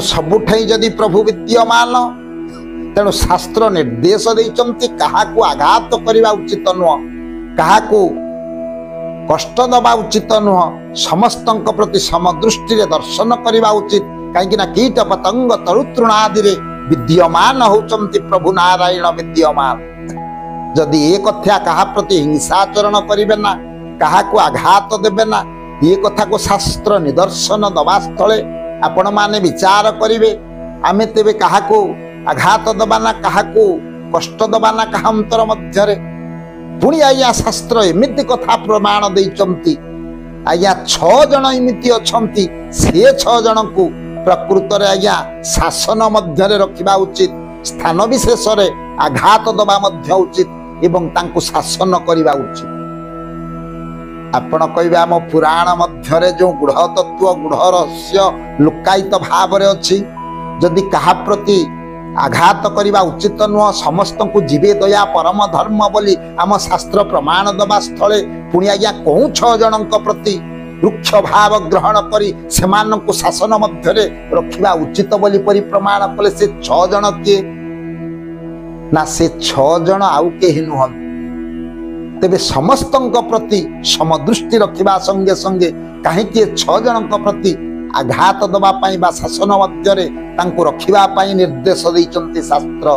सबुठाई जदि प्रभु विद्यमान तेणु शास्त्र निर्देश देइचंती काहाकू आघात करवा उचित नुह, काहाकू कष्ट दबा उचित नुह, समस्तंक प्रति समदृष्टि दर्शन करवा उचित। कहीं कीट पतंग तरुतृण आदि विद्यमान होचंती प्रभु नारायण विद्यमान। जदि ये कथ्या कहा प्रति हिंसाचरण करिवे ना, काहाकू आघात देवे ना, ये कथा को शास्त्र निदर्शन दबा स्थले आपण माने विचार करिवे। आमे तेबे काहाकू आघात दबा ना, काहाकू कष्ट दबा ना, काहा अंतर मध्यरे पुणी आज्ञा शास्त्र एमिति कथा प्रमाण देइचंती। आज्ञा 6 जन एमिति अछंती, से 6 जन को प्रकृत रे आज्ञा शासन मध्यरे रखिबा उचित, स्थान विशेष रे आघात दबा मध्य उचित एवं तांको शासन करिबा उचित। आपण कहबे आम पुराण मध्यरे जो गुढ़ तत्व गुढ़ रहस्य लुकायित भाव रे अछि, जदि कहा प्रति आघात करवा उचित नुह, समस्त को जीवे दया परम धर्म बोली आम शास्त्र प्रमाण दबा स्थले पुणी आज्ञा कौं 6 जन प्रति रुक्ष भाव ग्रहण करी सेमानंकु शासन मध्यरे रखिबा उचित बोली परि प्रमाण कले। से 6 जन किए ना, से 6 जन आउ केहि नुह। तेबे समस्तंक प्रति समदृष्टि रखिबा संगे संगे काहेकि 6 जन प्रति आघात दबा पाई बा शासन मध्यरे तांको रखिबा पाई निर्देश दैचंती शास्त्र।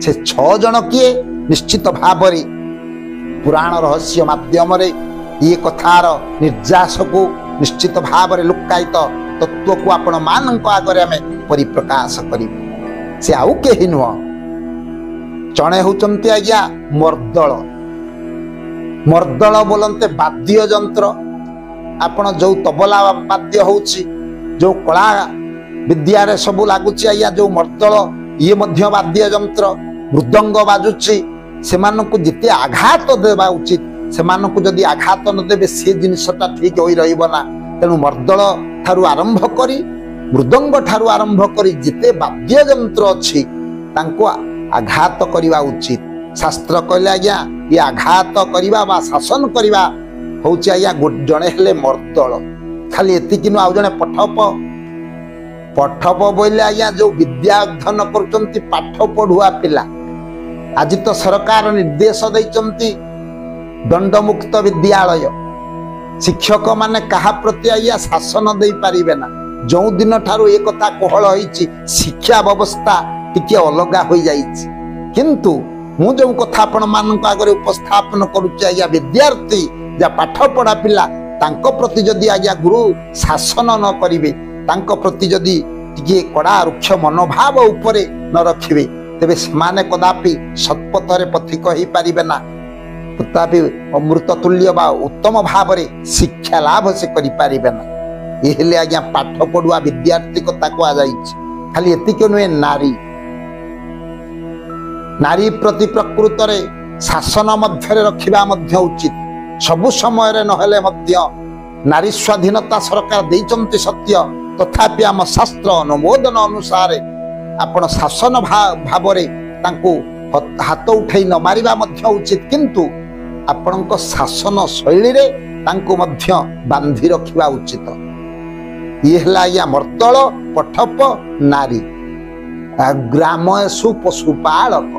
से 6 जन किए निश्चित भावरे पुराण रहस्य माध्यम रे ये कथार निर्यास को निश्चित भावरे लुकायित तत्व को आपण मानक आगरे हमें परिप्रकाश करिबे। से आउ केहि नुह, जणे होचंती आज्ञा मर्दल। मर्दल बोलते वाद्य यंत्र। आपण जो तबला वाद्य होची, जो कला विद्या रे सब लागुची आज्ञा जो मर्दल, ये मध्य वाद्य यंत्र मृदंग बाजुची, सेमानकु जिते आघात देबा उचित, सेमानकु जदि आघात न देबे से जिनिसटा ठीक होई रहइबो ना। तेणु मर्दल ठारू आरंभ करी मृदंग ठारू आरंभ करी जिते वाद्य यंत्र अछि तांको आघात करिवा उचित। शास्त्र कहले आज्ञा ये आघात करिवा बा शासन करिवा होची आज्ञा जणे हेले मर्दल। खाली एतिकि नु आउ जणे पठप। पठप बोले आज्ञा जो विद्या अध्ययन करचंती पाठ पढ़ुआ पिला। आज तो सरकार निर्देश दैचंती दंडमुक्त विद्यालय। शिक्षक माने कहा प्रति आज्ञा शासन दे पारिबे ना। जो दिन ठारू एक कथा कोहल होईची शिक्षा व्यवस्था टिके अलगा हो जाईची, किंतु मु जो कथा आपण मानक आगे उपस्थापन करूची आज्ञा विद्यार्थी जा पाठ पढ़ा पिला तांको प्रति जदि आज्ञा गुरु शासन न करिवे, तांको प्रति जदि टिके कड़ा रुक्ष मनोभाव उपरे न रखिवे, तेबे सेमाने कदापि सत्पथरे पथिक होई पारिबे ना। तथापि अमृत तुल्य बा उत्तम भाव रे शिक्षा लाभ से करि पारिबे ना। ये हेले आज्ञा पाठ पढ़ुआ विद्यार्थी कथा को जाईची। खाली एतिक नुहे, नारी नारी प्रति प्रकृत रे शासन मध्यरे रखिबा मध्य उचित। सबु समय रे नहेले मध्य नारी स्वाधीनता सरकार देइचंती सत्य, तथापि आम शास्त्र अनुमोदन अनुसार आपण शासन भाव रे तांको हाथ उठै न मारिबा मध्य उचित, किंतु आपणक शासन शैली रे तांको मध्य बांधी रखिबा उचित। ये हला या मर्दल, पठप, नारी। ग्रामसु पशुपालक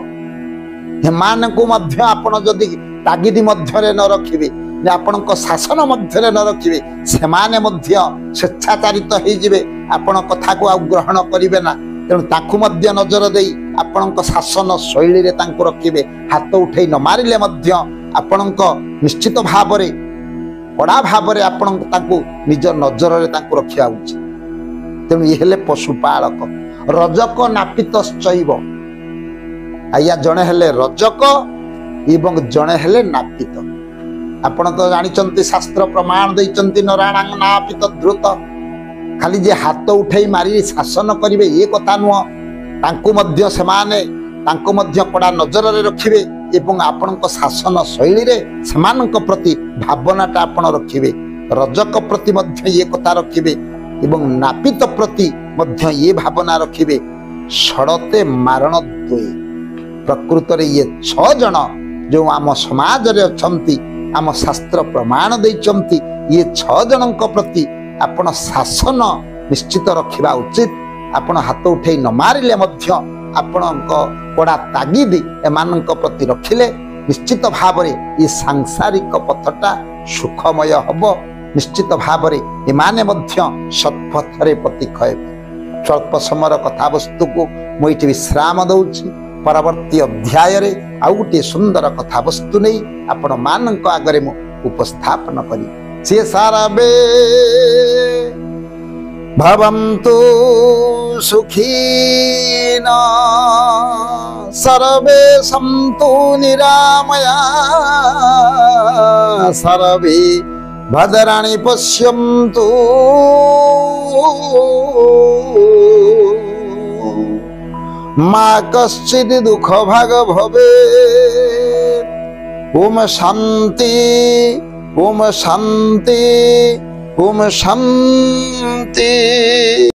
हेमानकु मध्य आपण जदि तागिदी मध्यरे न रखिबे, आपणक शासन मध्यरे न रखिबे, सेमाने मध्य स्वेच्छाचारित होई जिवे, आपण कथा को आ ग्रहण करिवे ना। तेणु ताकु मध्य नजर देई आपणक शासन शैली रे तांको रखिबे। हाथ उठै न मारिले मध्य आपणक निश्चित भाव रे कड़ा भाव रे आपण ताकु निज नजर रे तांको रखिया उचित। तेणु ये हेले पशुपालक। रजक नापितश्चैव। आज्ञा जणे हेले रजक एवं जणे हेले नापित। आपण तो जानिचंती शास्त्र प्रमाण दैचंती नराणां नापित द्रुत। खाली जे हाथ उठै मारी शासन करिवे ये कथा नुह, तांको मध्य सेमाने तांको मध्य कड़ा नजर रे रखिवे एवं आपणक शासन शैली रे सेमानक प्रति भावनाटा आपण रखिवे। रजक प्रति मध्य ये कथा रखिवे एवं नापित प्रति मध्य ये भावना रखिवे। सड़ते मारण द्वय। प्रकृत रे ये 6 जन जो आम समाज रे अछंती, आम शास्त्र प्रमाण दैचंती, ये 6 जनक प्रति आपण शासन निश्चित रखिबा उचित। ଆପଣ ହାତ ଉଠେଇ ନ ମାରିଲେ ମଧ୍ୟ ଆପଣଙ୍କ କଡ଼ା ତାଗିଦ ଏମାନଙ୍କ ପ୍ରତି ରଖିଲେ ନିଶ୍ଚିତ ଭାବରେ ଏ ସାଂସାରିକ ପଥଟା ସୁଖମୟ ହବ। ନିଶ୍ଚିତ ଭାବରେ ଏମାନେ ମଧ୍ୟ ସତ୍ପଥରେ ପତିତ ହେବେ। ସ୍ୱଳ୍ପ ସମୟର କଥାବସ୍ତୁକୁ ମୁଁ ଏଠି ବିଶ୍ରାମ ଦଉଛି। ପରବର୍ତ୍ତୀ ଅଧ୍ୟାୟରେ ଆଉ ଗୋଟିଏ ସୁନ୍ଦର କଥାବସ୍ତୁ ନେଇ ଆପଣ ମାନଙ୍କ ଆଗରେ ମୁଁ ଉପସ୍ଥାପନ କରି ସେ ସାରବେ ଭବନ୍ତୁ ସୁଖୀନ ସର୍ବେ ସନ୍ତୁ ନିରାମୟା ସର୍ବେ ଭଦ୍ରାଣୀ ପଶ୍ୟନ୍ତୁ মা কশ্চিৎ দুঃখ ভাগ ভবে। ওম শান্তি ওম শান্তি ওম শান্তি।